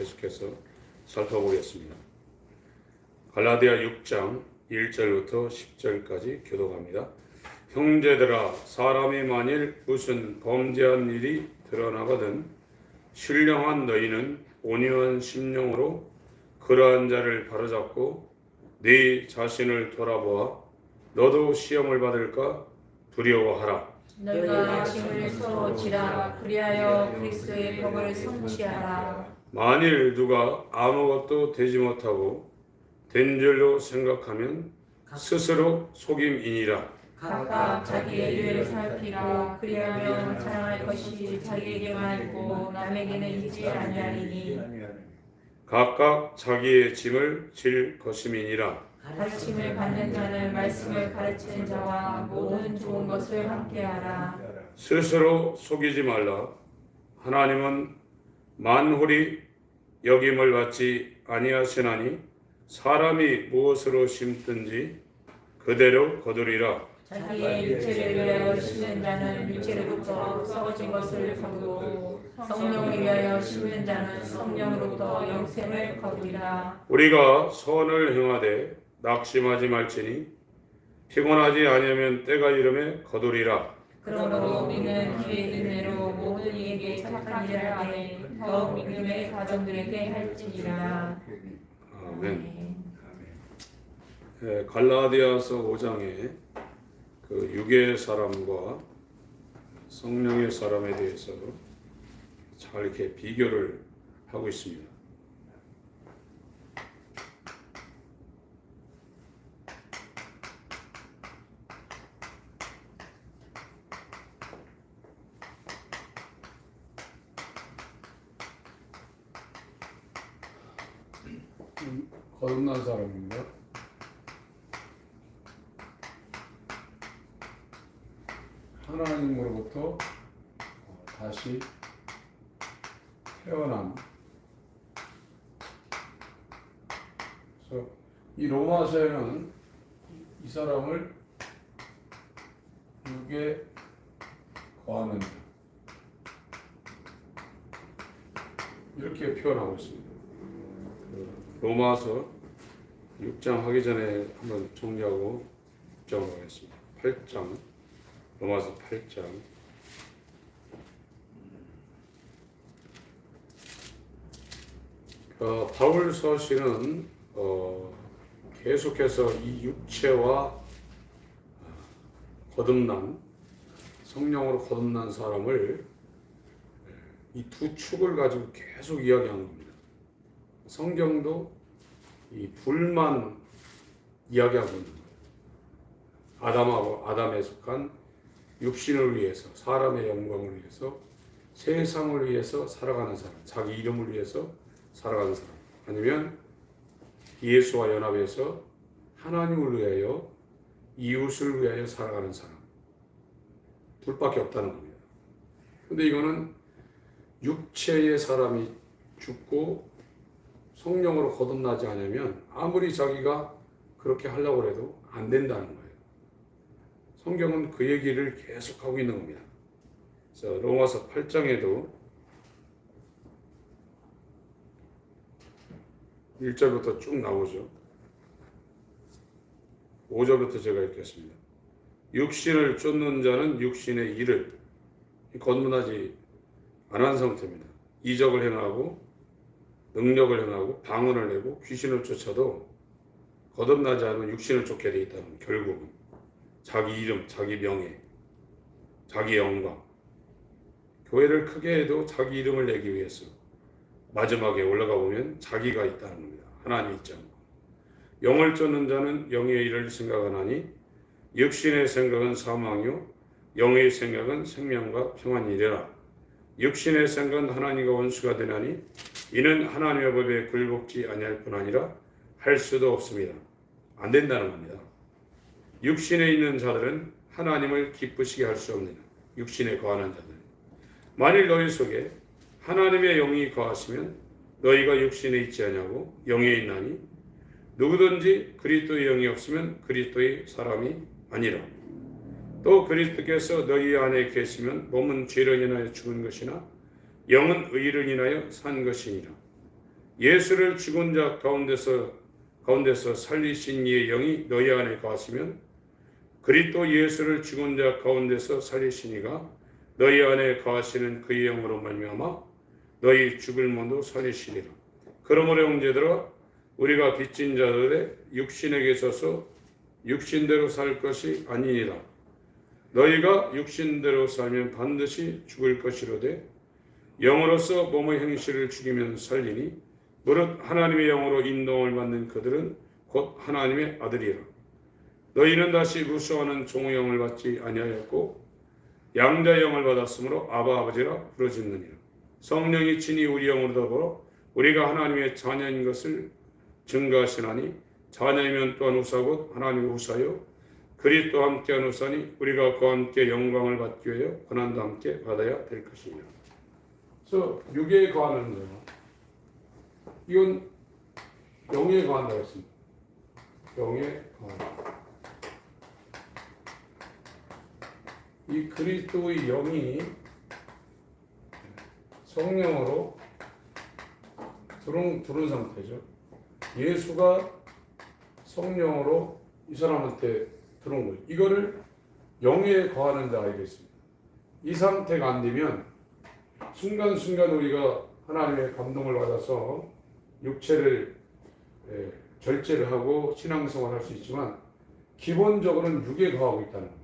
계속해서 살펴보겠습니다. 갈라디아 6장 1절부터 10절까지 교독합니다. 형제들아, 사람이 만일 무슨 범죄한 일이 드러나거든 신령한 너희는 온유한 심령으로 그러한 자를 바로잡고 네 자신을 돌아보아 너도 시험을 받을까 두려워하라. 너희가 짐을 서로 지라. 그리하여 그리스도의 법을 성취하라. 만일 누가 아무것도 되지 못하고 된 줄로 생각하면 스스로 속임이니라. 각각 자기의 일을 살피라. 그리하면 자랑할 것이 자기에게만 있고 남에게는 있지 아니하리니. 각각 자기의 짐을 질 것임이니라. 가르침을 받는 자는 말씀을 가르치는 자와 모든 좋은 것을 함께하라. 스스로 속이지 말라. 하나님은 만홀이 여김을 받지 아니하시나니 사람이 무엇으로 심든지 그대로 거두리라. 자기의 육체를 위하여 심는 자는 육체로부터 썩어진 것을 거두고 성령을 위하여 심는 자는 성령으로부터 영생을 거두리라. 우리가 선을 행하되 낙심하지 말지니 피곤하지 아니하면 때가 이름에 거두리라. 그러므로 우리는 기회 있는 대로 모든 이에게 착한 일을 하되 더욱 믿음의 가정들에게 할지니라. 아멘. 갈라디아서 5장에 그 육의 사람과 성령의 사람에 대해서 잘 이렇게 비교를 하고 있습니다. 거듭난 사람인가? 하나님으로부터 다시 태어난. 그래서 이 로마서에는 이 사람을 육에 거하는 자 이렇게 표현하고 있습니다. 로마서 6장 하기 전에 한번 정리하고 6장으로 하겠습니다. 8장, 로마서 8장. 바울 서신은 계속해서 이 육체와 거듭난, 성령으로 거듭난 사람을 이 두 축을 가지고 계속 이야기하는 겁니다. 성경도 이 둘만 이야기하고 있는 거예요. 아담하고 아담에 속한 육신을 위해서, 사람의 영광을 위해서, 세상을 위해서 살아가는 사람, 자기 이름을 위해서 살아가는 사람, 아니면 예수와 연합해서 하나님을 위하여, 이웃을 위하여 살아가는 사람, 둘밖에 없다는 겁니다. 근데 이거는 육체의 사람이 죽고 성령으로 거듭나지 않으면 아무리 자기가 그렇게 하려고 해도 안 된다는 거예요. 성경은 그 얘기를 계속하고 있는 겁니다. 그래서 로마서 8장에도 1절부터 쭉 나오죠. 5절부터 제가 읽겠습니다. 육신을 쫓는 자는 육신의 일을 거듭나지 않은 상태입니다. 이적을 행하고 능력을 행하고 방언을 내고 귀신을 쫓아도 거듭나지 않으면 육신을 쫓게 돼 있다는, 결국은 자기 이름, 자기 명예, 자기 영광, 교회를 크게 해도 자기 이름을 내기 위해서 마지막에 올라가 보면 자기가 있다는 겁니다. 하나님 있지 않고. 영을 쫓는 자는 영의 일을 생각하나니 육신의 생각은 사망이요 영의 생각은 생명과 평안이니라. 육신의 생각은 하나님과 원수가 되나니 이는 하나님의 법에 굴복지 아니할 뿐 아니라 할 수도 없습니다. 안 된다는 겁니다. 육신에 있는 자들은 하나님을 기쁘시게 할 수 없느니라. 육신에 거하는 자들. 만일 너희 속에 하나님의 영이 거하시면 너희가 육신에 있지 않냐고 영에 있나니 누구든지 그리스도의 영이 없으면 그리스도의 사람이 아니라. 또 그리스도께서 너희 안에 계시면 몸은 죄를 인하여 죽은 것이나 영은 의를 인하여 산 것이니라. 예수를 죽은 자 가운데서 살리신 이의 영이 너희 안에 거하시면 그리스도 예수를 죽은 자 가운데서 살리신 이가 너희 안에 거하시는 그의 영으로 말미암아 너희 죽을 몸도 살리시리라. 그러므로 형제들아 우리가 빚진 자들의 육신에게 있어서 육신대로 살 것이 아니니라. 너희가 육신대로 살면 반드시 죽을 것이로되 영으로서 몸의 행실을 죽이면 살리니 무릇 하나님의 영으로 인도를 받는 그들은 곧 하나님의 아들이라. 너희는 다시 무수하는 종의 영을 받지 아니하였고 양자의 영을 받았으므로 아바 아버지라 부르짖느니라. 성령이 친히 우리 영으로 더불어 우리가 하나님의 자녀인 것을 증거하시나니 자녀이면 또한 우사 곧 하나님의 우사요 그리스도와 함께한 우사니 우리가 그와 함께 영광을 받기 위하여 고난도 함께 받아야 될 것입니다. 그래서 육에 거하는 자 이건 영에 거한다고 했습니다. 영에 거한다. 이 그리스도의 영이 성령으로 들은 상태죠. 예수가 성령으로 이 사람한테 들어온 거예요. 이거를 영에 거하는 자 알겠습니다. 이 상태가 안 되면 순간순간 우리가 하나님의 감동을 받아서 육체를 절제를 하고 신앙생활을 할 수 있지만 기본적으로는 육에 거하고 있다는 겁니다.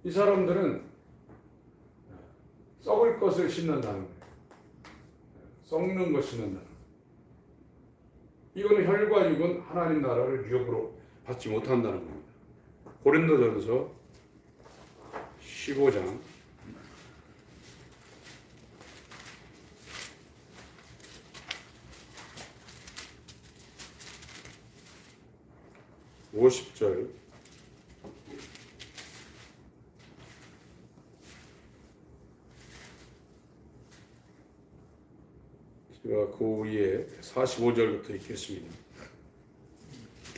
이 사람들은 썩을 것을 심는다는 거예요. 썩는 것 심는다는 거예요. 이거는 혈과 육은 하나님 나라를 유업으로 받지 못한다는 겁니다. 고린도전서 15장 50절 제가 그 위에 45절부터 읽겠습니다.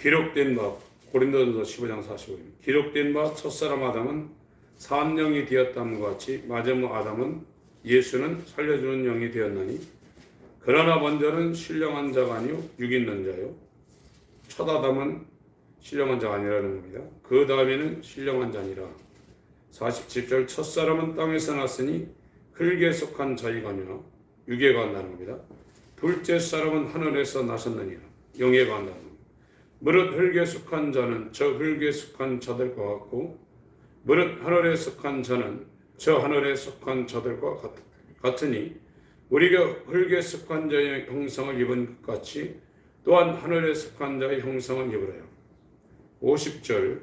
기록된 바 고린도전서 15장 45절 기록된 바 첫사람 아담은 사함령이 되었다함과 같이 마지막 아담은 예수는 살려주는 영이 되었나니 그러나 먼저는 신령한 자가 아니요 육 있는 자요 첫 아담은 신령한 자가 아니라는 겁니다. 그 다음에는 신령한 자니라. 47절 첫사람은 땅에서 났으니 흙에 속한 자이가며 육에 관다는 겁니다. 둘째 사람은 하늘에서 나셨느니라. 영에 관다는 겁니다. 무릇 흙에 속한 자는 저 흙에 속한 자들과 같고 무릇 하늘에 속한 자는 저 하늘에 속한 자들과 같으니 우리가 흙에 속한 자의 형상을 입은 것 같이 또한 하늘에 속한 자의 형상을 입으래요. 50절부터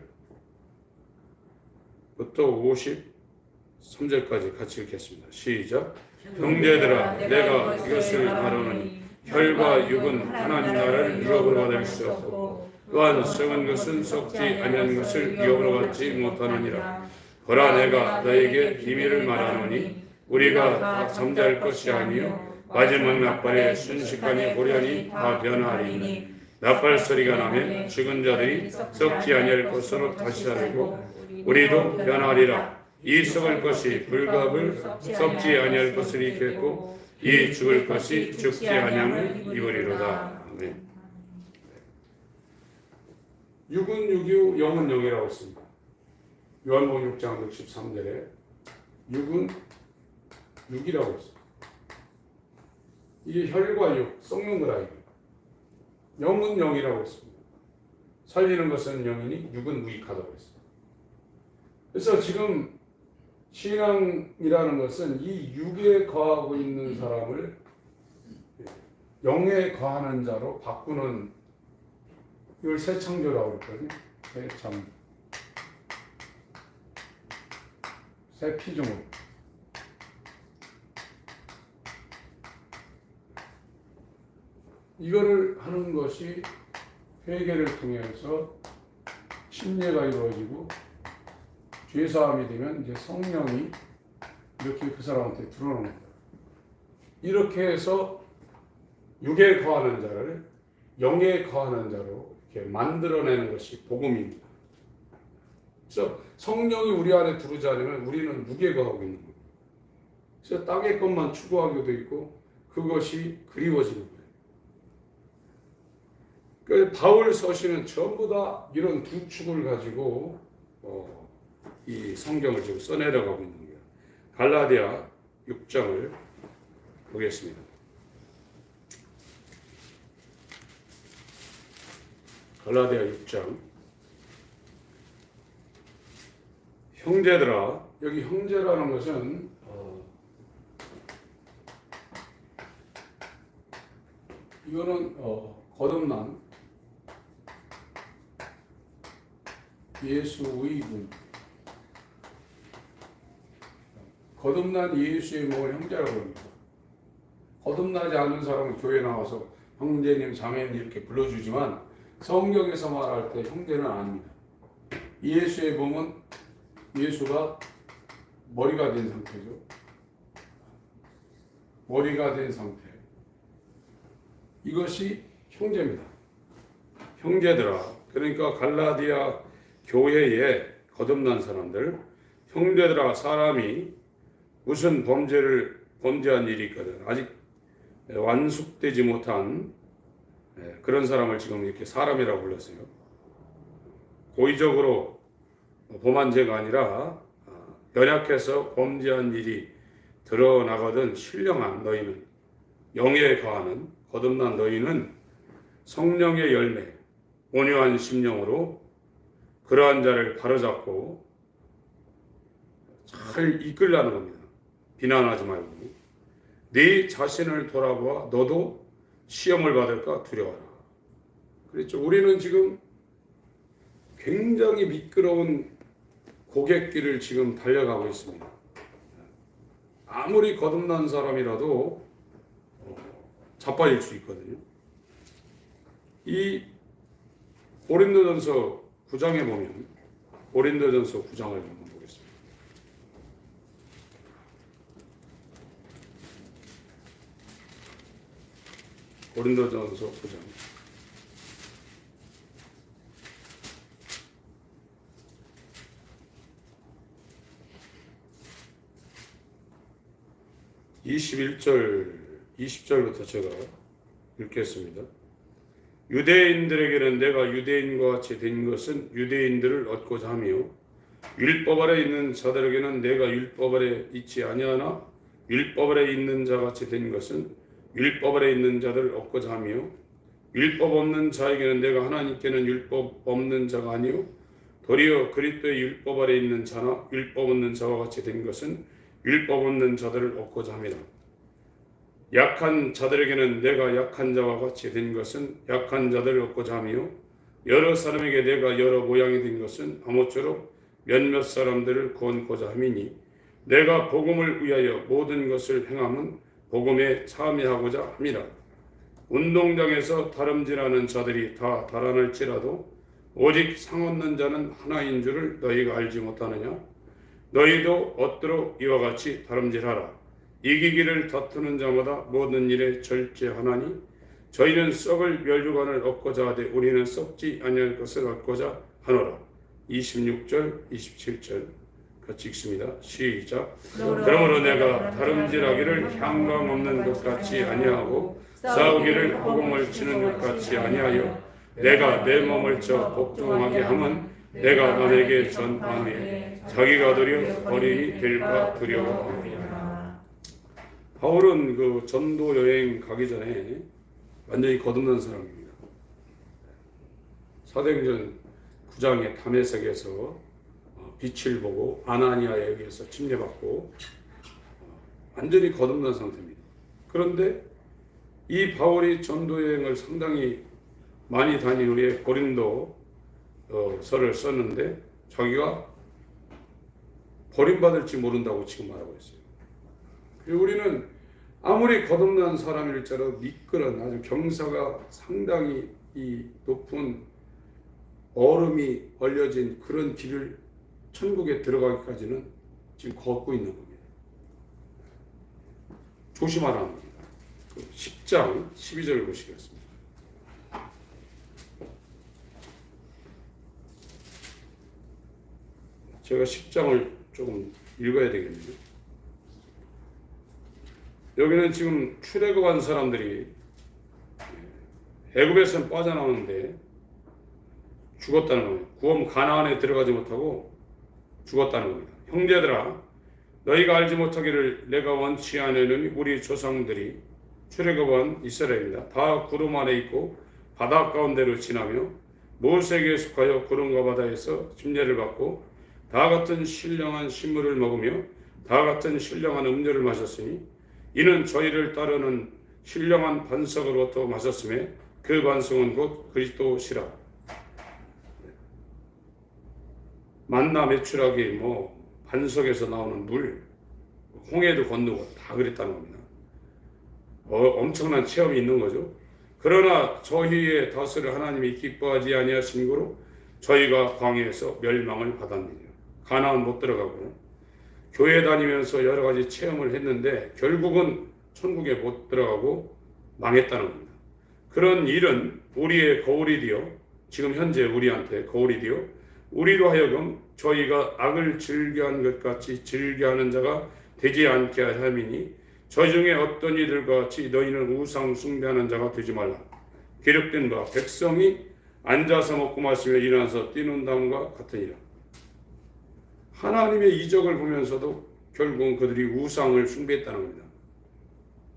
53절까지 같이 읽겠습니다. 시작. 형제들아 내가 이것을 말하노니 혈과 육은 하나님 나라를 유업으로 받을 수 없고 또한 썩은 것은 썩지 아니한 것을 유업으로 받지 못하느니라. 보라 내가 너에게 비밀을 말하노니 우리가 다 잠잘 것이 아니요 마지막 나팔에 순식간에 보려니 다 변하리니 나팔 소리가 나면 죽은 자들이 썩지 아니할 것으로 다시 살고 우리도 변하리라. 이 썩을 것이 불갑을 썩지 아니할 것을 입겠고 이 죽을 것이 죽지 아니함을 입으리로다. 아멘. 육은 육이요 영은 영이라고 했습니다. 요한복음 6장 63절에 육은 육이라고 했습니다. 이게 혈과 육 썩는 거라 이거. 영은 영이라고 했습니다. 살리는 것은 영이니 육은 무익하다고 했습니다. 그래서 지금 신앙이라는 것은 이 육에 거하고 있는 사람을 영에 거하는 자로 바꾸는 이걸 새 창조라고 그랬거든요. 새 창조. 새 피조물. 이거를 하는 것이 회개를 통해서 침례가 이루어지고 죄사함이 되면 이제 성령이 이렇게 그 사람한테 들어오는 겁니다. 이렇게 해서 육에 거하는 자를 영에 거하는 자로 이렇게 만들어내는 것이 복음입니다. 그래서 성령이 우리 안에 들어오지 않으면 우리는 육에 거하고 있는 겁니다. 그래서 땅의 것만 추구하기도 있고 그것이 그리워지는 거예요. 그 바울 서신은 전부 다 이런 두 축을 가지고 이 성경을 지금 써내려가고 있는 거예요. 갈라디아 6장을 보겠습니다. 갈라디아 6장. 형제들아, 여기 형제라는 것은 이거는 거듭난 예수의 몸, 거듭난 예수의 몸을 형제라고 합니다. 거듭나지 않은 사람은 교회 나와서 형제님, 자매님 이렇게 불러주지만 성경에서 말할 때 형제는 아닙니다. 예수의 몸은 예수가 머리가 된 상태죠. 머리가 된 상태. 이것이 형제입니다. 형제들아, 그러니까 갈라디아 교회에 거듭난 사람들, 형제들아, 사람이 무슨 범죄한 일이 있거든 아직 완숙되지 못한 그런 사람을 지금 이렇게 사람이라고 불렀어요. 고의적으로 범한 죄가 아니라 연약해서 범죄한 일이 드러나거든 신령한 너희는, 영에 거하는 거듭난 너희는 성령의 열매 온유한 심령으로 그러한 자를 바로잡고 잘 이끌라는 겁니다. 비난하지 말고 네 자신을 돌아보아 너도 시험을 받을까 두려워라. 그렇죠. 우리는 지금 굉장히 미끄러운 고갯길을 지금 달려가고 있습니다. 아무리 거듭난 사람이라도 자빠질 수 있거든요. 이 고린도전서 9장에 보면, 고린도전서 9장을 한번 보겠습니다. 고린도전서 9장 20절부터 제가 읽겠습니다. 유대인들에게는 내가 유대인과 같이 된 것은 유대인들을 얻고자 하며 율법 아래 있는 자들에게는 내가 율법 아래 있지 아니하나 율법 아래 있는 자 같이 된 것은 율법 아래 있는 자들을 얻고자 하며 율법 없는 자에게는 내가 하나님께는 율법 없는 자가 아니요 도리어 그리스도의 율법 아래 있는 자나 율법 없는 자와 같이 된 것은 율법 없는 자들을 얻고자 합니다. 약한 자들에게는 내가 약한 자와 같이 된 것은 약한 자들을 얻고자 하며 여러 사람에게 내가 여러 모양이 된 것은 아무쪼록 몇몇 사람들을 구원코자 함이니 내가 복음을 위하여 모든 것을 행함은 복음에 참여하고자 함이라. 운동장에서 다름질하는 자들이 다 달아날지라도 오직 상 얻는 자는 하나인 줄을 너희가 알지 못하느냐? 너희도 얻도록 이와 같이 다름질하라. 이기기를 다투는 자마다 모든 일에 절제하나니 저희는 썩을 멸류관을 얻고자 하되 우리는 썩지 아니할 것을 얻고자 하노라. 26절 27절 같이 읽습니다. 시작. 그러므로 내가 다름질하기를 향방 없는 것 같이 아니하고 싸우기를 호공을 치는 것 같이 아니하여 내가 내 몸을 쳐 복종하게 함은 내가 남에게 전파하며 자기가 도리어 어린이 될까 두려워합니다. 바울은 그 전도 여행 가기 전에 완전히 거듭난 사람입니다. 사도행전 9장의 다메섹에서 빛을 보고 아나니아에 의해서 침례받고 완전히 거듭난 상태입니다. 그런데 이 바울이 전도 여행을 상당히 많이 다닌 후에 고린도서를 썼는데 자기가 버림받을지 모른다고 지금 말하고 있어요. 우리는 아무리 거듭난 사람일지라도 미끄러운 아주 경사가 상당히 이 높은 얼음이 얼려진 그런 길을 천국에 들어가기까지는 지금 걷고 있는 겁니다. 조심하라는 겁니다. 10장 12절을 보시겠습니다. 제가 10장을 조금 읽어야 되겠네요. 여기는 지금 출애굽한 사람들이 애굽에서 빠져나오는데 죽었다는 거예요. 구원 가나안에 들어가지 못하고 죽었다는 겁니다. 형제들아, 너희가 알지 못하기를 내가 원치 않으니 우리 조상들이 출애굽한 이스라엘입니다. 다 구름 아래 있고 바다 가운데로 지나며 모세에게 속하여 구름과 바다에서 침례를 받고 다 같은 신령한 식물을 먹으며 다 같은 신령한 음료를 마셨으니 이는 저희를 따르는 신령한 반석으로부터 마셨음에 그 반석은 곧 그리스도시라. 만나 메추라기 반석에서 나오는 물, 홍해도 건너고 다 그랬다는 겁니다. 엄청난 체험이 있는 거죠. 그러나 저희의 다스를 하나님이 기뻐하지 아니하신 거로 저희가 광야에서 멸망을 받았느냐. 가나안 못 들어가고 교회 다니면서 여러 가지 체험을 했는데 결국은 천국에 못 들어가고 망했다는 겁니다. 그런 일은 우리의 거울이 되어 지금 현재 우리한테 거울이 되어 우리로 하여금 저희가 악을 즐겨한 것 같이 즐겨하는 자가 되지 않게 함이니 저희 중에 어떤 이들과 같이 너희는 우상 숭배하는 자가 되지 말라. 기록된 바 백성이 앉아서 먹고 마시며 일어나서 뛰는 다음과 같으니라. 하나님의 이적을 보면서도 결국은 그들이 우상을 숭배했다는 겁니다.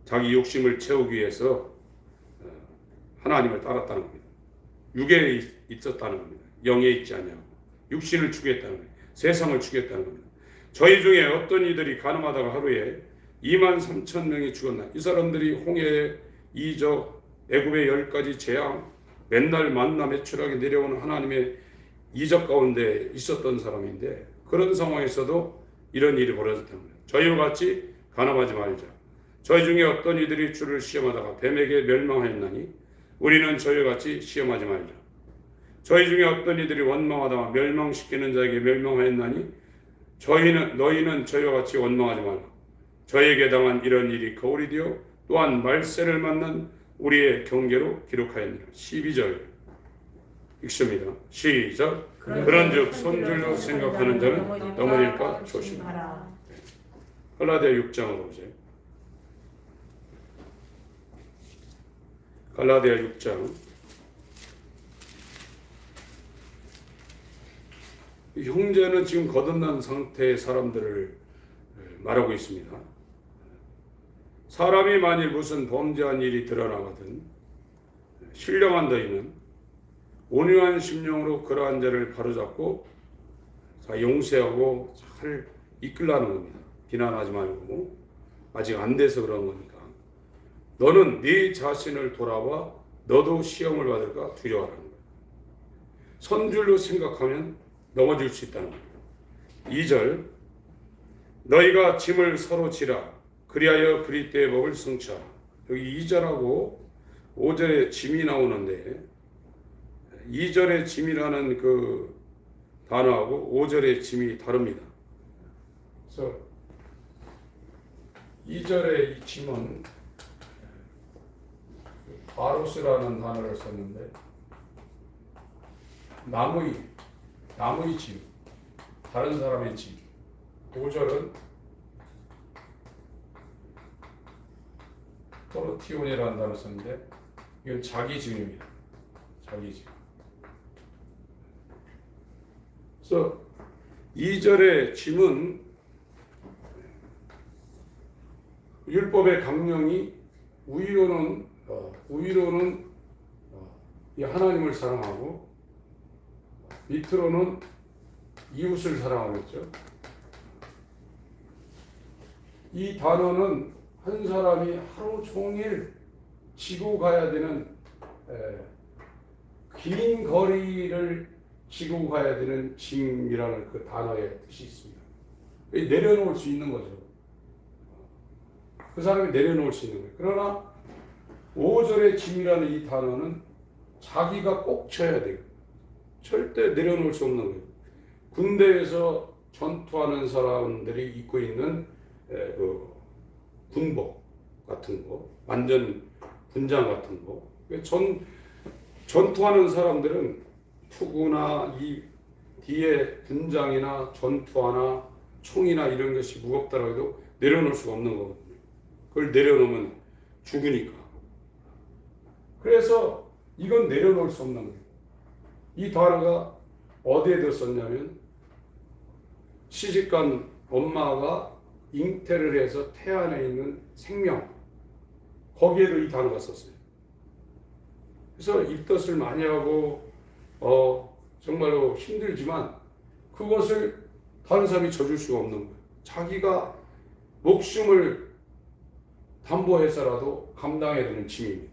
자기 욕심을 채우기 위해서 하나님을 따랐다는 겁니다. 육에 있었다는 겁니다. 영에 있지 않냐고. 육신을 추구했다는 겁니다. 세상을 추구했다는 겁니다. 저희 중에 어떤 이들이 가늠하다가 하루에 23,000명이 죽었나. 이 사람들이 홍해의 이적, 애굽의 10가지 재앙, 맨날 만나 매출하게 내려오는 하나님의 이적 가운데 있었던 사람인데 그런 상황에서도 이런 일이 벌어졌다는 거예요. 저희와 같이 가늠하지 말자. 저희 중에 어떤 이들이 주를 시험하다가 뱀에게 멸망하였나니 우리는 저희와 같이 시험하지 말자. 저희 중에 어떤 이들이 원망하다가 멸망시키는 자에게 멸망하였나니 너희는 저희와 같이 원망하지 말라. 저희에게 당한 이런 일이 거울이 되어 또한 말세를 맞는 우리의 경계로 기록하였느니라. 12절 읽습니다. 시작. 그런즉 손들로 생각하는 자는 넘어질까 조심하라. 갈라디아 6장으로 보세요. 갈라디아 6장. 형제는 지금 거듭난 상태의 사람들을 말하고 있습니다. 사람이 만일 무슨 범죄한 일이 드러나거든 신령한 너희는 온유한 심령으로 그러한 자를 바로잡고 용서하고 잘 이끌라는 겁니다. 비난하지 말고 아직 안 돼서 그런 거니까. 너는 네 자신을 돌아봐 너도 시험을 받을까 두려워하는 거예요. 선줄로 생각하면 넘어질 수 있다는 겁니다. 2절 너희가 짐을 서로 지라 그리하여 그리스도의 법을 성취하라. 여기 2절하고 5절에 짐이 나오는데 2절의 짐이라는 그 단어하고 5절의 짐이 다릅니다. 그래서 2절의 이 짐은 바로스라는 단어를 썼는데 나무의 짐, 다른 사람의 짐. 5절은 토르티온이라는 단어를 썼는데 이건 자기 짐입니다. 자기 짐. 그래서 2절의 짐은 율법의 강령이 우위로는 이 하나님을 사랑하고 밑으로는 이웃을 사랑하겠죠. 이 단어는 한 사람이 하루 종일 지고 가야 되는 긴 거리를 지고 가야 되는 짐이라는 그 단어의 뜻이 있습니다. 내려놓을 수 있는 거죠. 그 사람이 내려놓을 수 있는 거예요. 그러나 5절의 짐이라는 이 단어는 자기가 꼭 져야 돼요. 절대 내려놓을 수 없는 거예요. 군대에서 전투하는 사람들이 입고 있는 그 군복 같은 거, 완전 군장 같은 거. 전투하는 사람들은 투구나 이 뒤에 군장이나 전투화나 총이나 이런 것이 무겁더라도 내려놓을 수가 없는 거거든요. 그걸 내려놓으면 죽으니까. 그래서 이건 내려놓을 수 없는 거예요. 이 단어가 어디에 썼냐면 시집간 엄마가 잉태를 해서 태 안에 있는 생명, 거기에도 이 단어가 썼어요. 그래서 입덧을 많이 하고 정말로 힘들지만 그것을 다른 사람이 져줄 수가 없는 거예요. 자기가 목숨을 담보해서라도 감당해야 되는 짐입니다.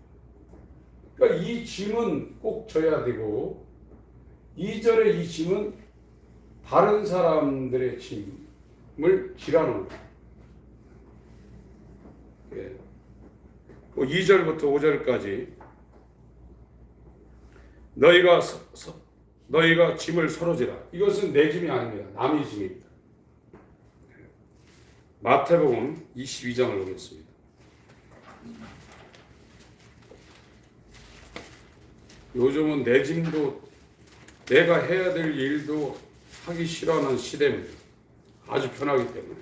그러니까 이 짐은 꼭 져야 되고, 이전에 이 짐은 다른 사람들의 짐을 지라는 거예요. 예. 2절부터 5절까지 너희가 짐을 서로 지라. 이것은 내 짐이 아닙니다. 남의 짐입니다. 마태복음 22장을 보겠습니다. 요즘은 내 짐도 내가 해야 될 일도 하기 싫어하는 시대입니다. 아주 편하기 때문에.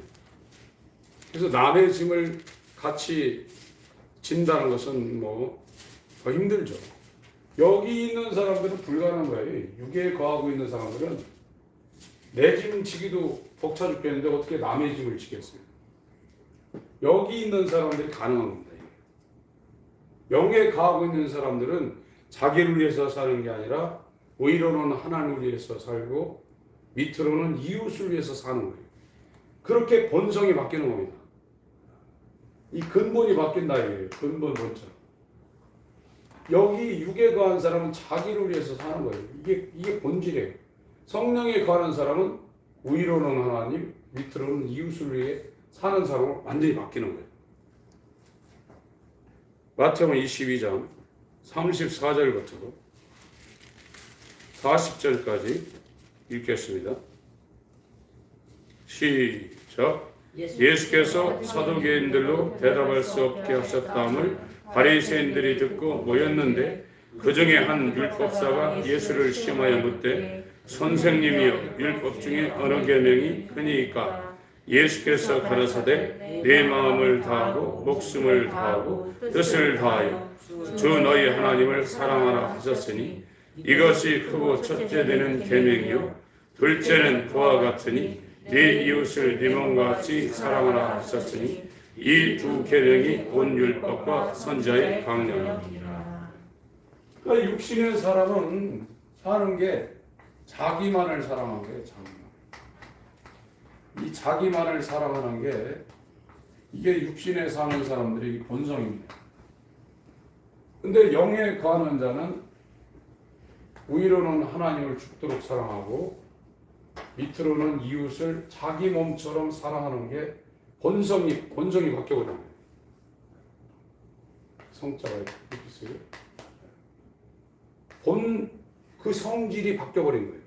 그래서 남의 짐을 같이 진다는 것은 더 힘들죠. 여기 있는 사람들은 불가능한 거예요. 육에 거하고 있는 사람들은 내 짐 지기도 벅차 죽겠는데 어떻게 남의 짐을 지겠어요? 여기 있는 사람들이 가능한 겁니다. 영에 거하고 있는 사람들은 자기를 위해서 사는 게 아니라 위로는 하나님을 위해서 살고 밑으로는 이웃을 위해서 사는 거예요. 그렇게 본성이 바뀌는 겁니다. 이 근본이 바뀐다 이거예요. 근본 본chất. 여기 육에 거한 사람은 자기를 위해서 사는 거예요. 이게 본질이에요. 성령에 거하는 사람은 위로는 하나님, 밑으로는 이웃을 위해 사는 사람으로 완전히 바뀌는 거예요. 마태복음 22장 34절부터 40절까지 읽겠습니다. 시작. 예수께서 사두개인들로 대답할 수 없게 하셨다함을 바리새인들이 듣고 모였는데 그 중에 한 율법사가 예수를 시험하여 묻되 선생님이여 율법 중에 어느 계명이 크니까? 예수께서 가라사대 내 마음을 다하고 목숨을 다하고 뜻을 다하여 주 너희 하나님을 사랑하라 하셨으니 이것이 크고 첫째 되는 계명이요 둘째는 그와 같으니 네 이웃을 네 몸과 같이 사랑하라 하셨으니 이 두 계명이 온 율법과 선지자의 강령이니라. 그러니까 육신의 사람은 사는 게 자기만을 사랑하는 거예요. 이 자기만을 사랑하는 게 이게 육신에 사는 사람들의 본성입니다. 근데 영에 거하는 자는 위로는 하나님을 죽도록 사랑하고 밑으로는 이웃을 자기 몸처럼 사랑하는 게 본성이 바뀌어버린 거예요. 성자가 이렇게 있어요. 그 성질이 바뀌어버린 거예요.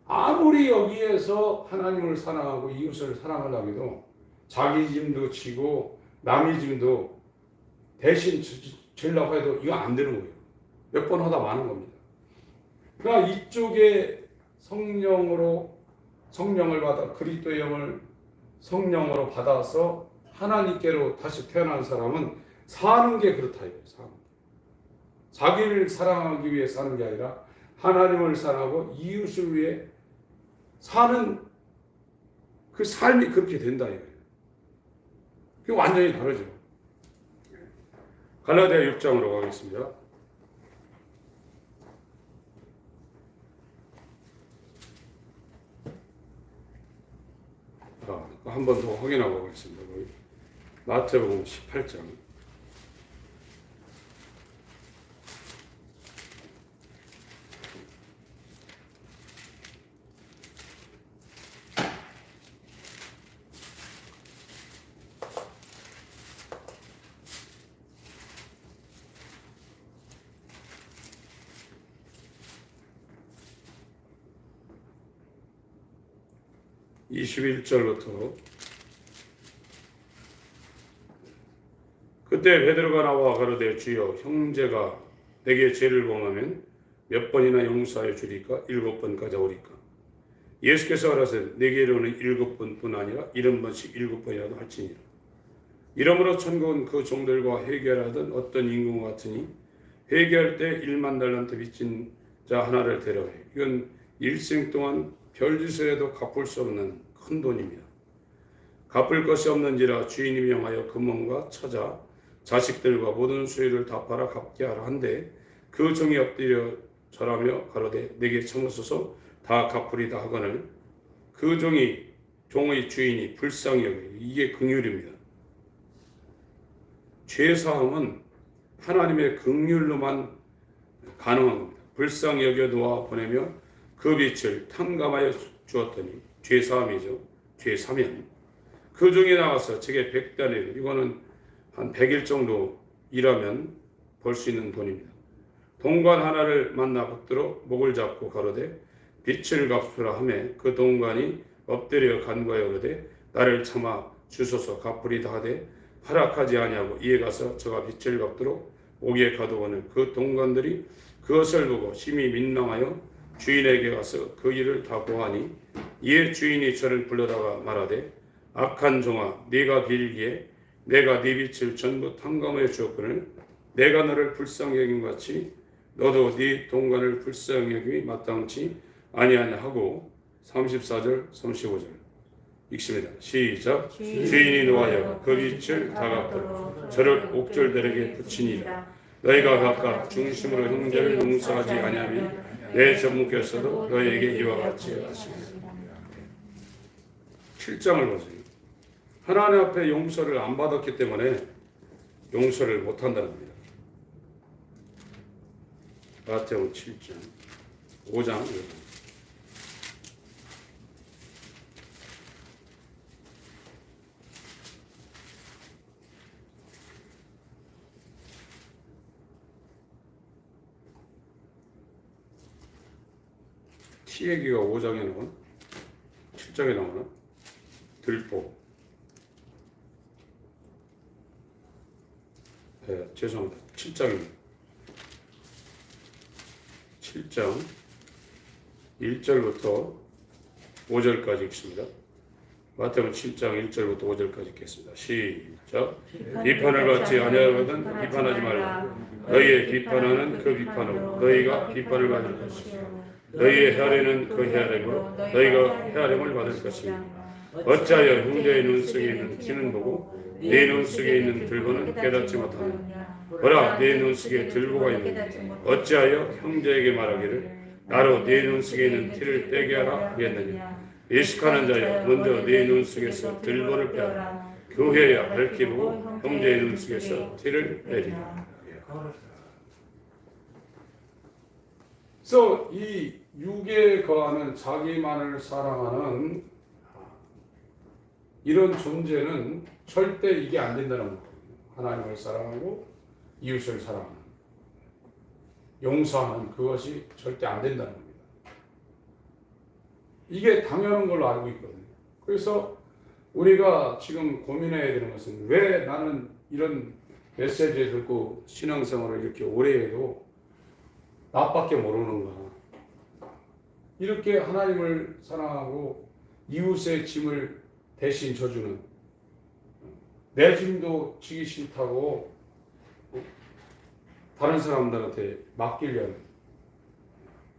아무리 여기에서 하나님을 사랑하고 이웃을 사랑하려고 해도 자기 짐도 지고 남의 짐도 대신 지려고 해도 이거 안 되는 거예요. 몇 번 하다 마는 겁니다. 그러니까 이쪽에 성령을 받아 그리스도의 영을 성령으로 받아서 하나님께로 다시 태어난 사람은 사는 게 그렇다 이거예요. 사는 게. 자기를 사랑하기 위해 사는 게 아니라 하나님을 사랑하고 이웃을 위해 사는 그 삶이 그렇게 된다 이거예요. 그게 완전히 다르죠. 갈라디아 6장으로 가겠습니다. 한 번 더 확인하고 가겠습니다. 마태복음 18장 21절부터 그때 베드로가 나와 가로되 주여 형제가 내게 죄를 범하면 몇 번이나 용서하여 주리까? 7번까지 오리까? 예수께서 가라사대 내게로는 7번뿐 아니라 70번씩 7번이라도 할지니라. 이러므로 천국은 그 종들과 회개하던 어떤 임금과 같으니 회개할 때 1만 달란트 빚진 자 하나를 데려오래. 이건 일생 동안 별짓을 해도 갚을 수 없는 큰 돈입니다. 갚을 것이 없는지라 주인이 명하여 금원과 처자 자식들과 모든 소유를 다 팔아 갚게 하라 한데 그 종이 엎드려 절하며 가로되 내게 청하소서 다 갚으리다 하거늘 그 종의 주인이 불쌍히 여기고 이게 긍휼입니다. 죄사함은 하나님의 긍휼로만 가능한 겁니다. 불쌍히 여겨 놓아 보내며 그 빛을 탕감하여 주었더니 죄사함이죠. 죄사면 그 종이 나와서 제게 100달러 이거는 한 100일 정도 일하면 벌 수 있는 돈입니다. 동관 하나를 만나 붙들어 목을 잡고 가로되 빛을 갚으라 하매 그 동관이 엎드려 간구하여 그러되 나를 참아 주소서 갚으리다 하되 허락하지 아니하고 이에 가서 저가 빛을 갚도록 옥에 가두고는 그 동관들이 그것을 보고 심히 민망하여 주인에게 가서 그 일을 다 고하니 이에 주인이 저를 불러다가 말하되 악한 종아 네가 빌기에 내가 네 빛을 전부 탕감하여 주었거늘 내가 너를 불쌍히 여김 같이 너도 네 동관을 불쌍히 여김이 마땅치 아니하냐 하고 34절 35절 읽습니다. 시작. 주인이 노하여 그 빛을 다 갚도록 저를 옥졸들에게 붙이니라. 너희가 각각 중심으로 형제를 용서하지 아니하면 내 전무께서도 너희에게 이와 같이 하시리라. 7장을 보세요. 하나님 앞에 용서를 안 받았기 때문에 용서를 못한다는 겁니다. 마태복음 7장 5장 티 얘기가 5장에 나오나? 7장에 나오나? 들보. 네, 죄송합니다. 7장입니다. 7장 1절부터 5절까지 읽습니다. 마태복음 7장 1절부터 5절까지 읽겠습니다. 시작. 비판을 받지 아니하거든 비판하지 말라. 너희의 비판하는 그 비판으로 너희가 비판을 받을 것이요 너희의 헤아리는 그 헤아림으로 너희가 헤아림을 받을 것이니 어찌하여 형제의 눈 속에 있는 티는 보고 내 눈 속에 있는 들보는 깨닫지 못하느냐. 보라 내 눈 속에 들보가 있느냐. 어찌하여 형제에게 말하기를 나로 내 눈 속에 있는 티를 떼게 하라 하겠느냐. 예식하는 자여 먼저 내 눈 속에서 들보를 빼라. 교회야 밝히 보고 형제의 눈 속에서 티를 빼리라. 그래서 이 육에 거하는 자기만을 사랑하는 이런 존재는 절대 이게 안 된다는 거예요. 하나님을 사랑하고 이웃을 사랑하는 용서하는 그것이 절대 안 된다는 겁니다. 이게 당연한 걸로 알고 있거든요. 그래서 우리가 지금 고민해야 되는 것은 왜 나는 이런 메시지를 듣고 신앙생활을 이렇게 오래 해도 나밖에 모르는가. 이렇게 하나님을 사랑하고 이웃의 짐을 대신 져주는 내 짐도 지기 싫다고 다른 사람들한테 맡기려는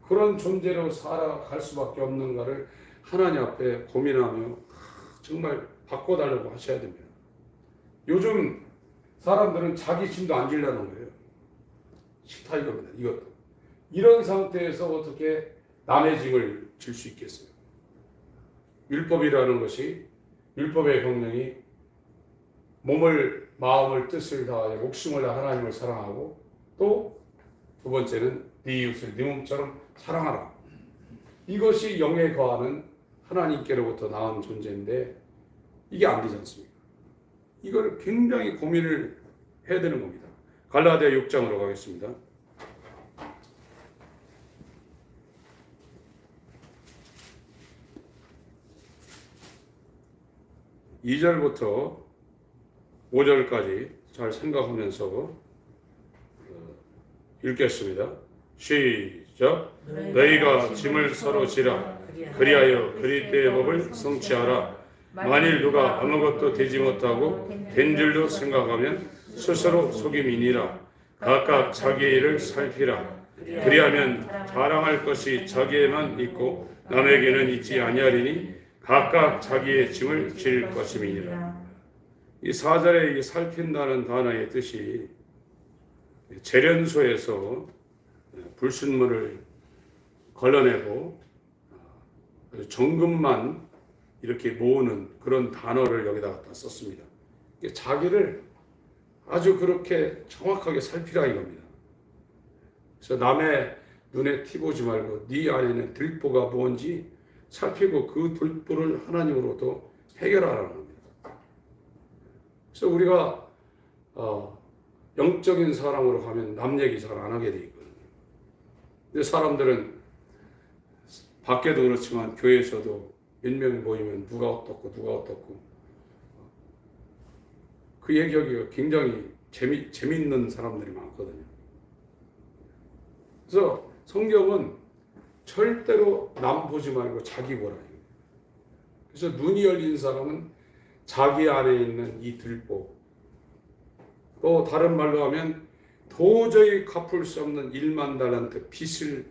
그런 존재로 살아갈 수밖에 없는가를 하나님 앞에 고민하며 정말 바꿔달라고 하셔야 됩니다. 요즘 사람들은 자기 짐도 안 지려는 거예요. 싫다 이겁니다. 이것도. 이런 상태에서 어떻게 남의 짐을 질 수 있겠어요? 율법이라는 것이 율법의 명령이 몸을 마음을 뜻을 다하여 목숨을 다 하나님을 사랑하고 또 두 번째는 네 이웃을 네 몸처럼 사랑하라. 이것이 영에 거하는 하나님께로부터 나온 존재인데 이게 안 되지 않습니까? 이걸 굉장히 고민을 해야 되는 겁니다. 갈라디아 6장으로 가겠습니다. 2절부터 5절까지 잘 생각하면서 읽겠습니다. 시작. 너희가 짐을 서로 지라 그리하여 그리스도의 법을 성취하라. 만일 누가 아무것도 되지 못하고 된 줄로 생각하면 스스로 속임이니라. 각각 자기의 일을 살피라. 그리하면 자랑할 것이 자기에만 있고 남에게는 있지 아니하리니 각각 자기의 짐을 질 것임이니라. 이 4절에 이 살핀다는 단어의 뜻이 재련소에서 불순물을 걸러내고 정금만 이렇게 모으는 그런 단어를 여기다 갖다 썼습니다. 자기를 아주 그렇게 정확하게 살피라 이겁니다. 그래서 남의 눈에 티보지 말고 네 안에는 들보가 뭔지 살피고 그 들보를 하나님으로부터 해결하라는 겁니다. 그래서 우리가 영적인 사람으로 가면 남 얘기 잘 안 하게 돼 있거든요. 근데 사람들은 밖에도 그렇지만 교회에서도 몇 명이 모이면 누가 어떻고 그 얘기하기가 굉장히 재밌는 사람들이 많거든요. 그래서 성경은 절대로 남 보지 말고 자기 보라. 그래서 눈이 열린 사람은 자기 안에 있는 이 들보, 또 다른 말로 하면 도저히 갚을 수 없는 1만 달란트 빚을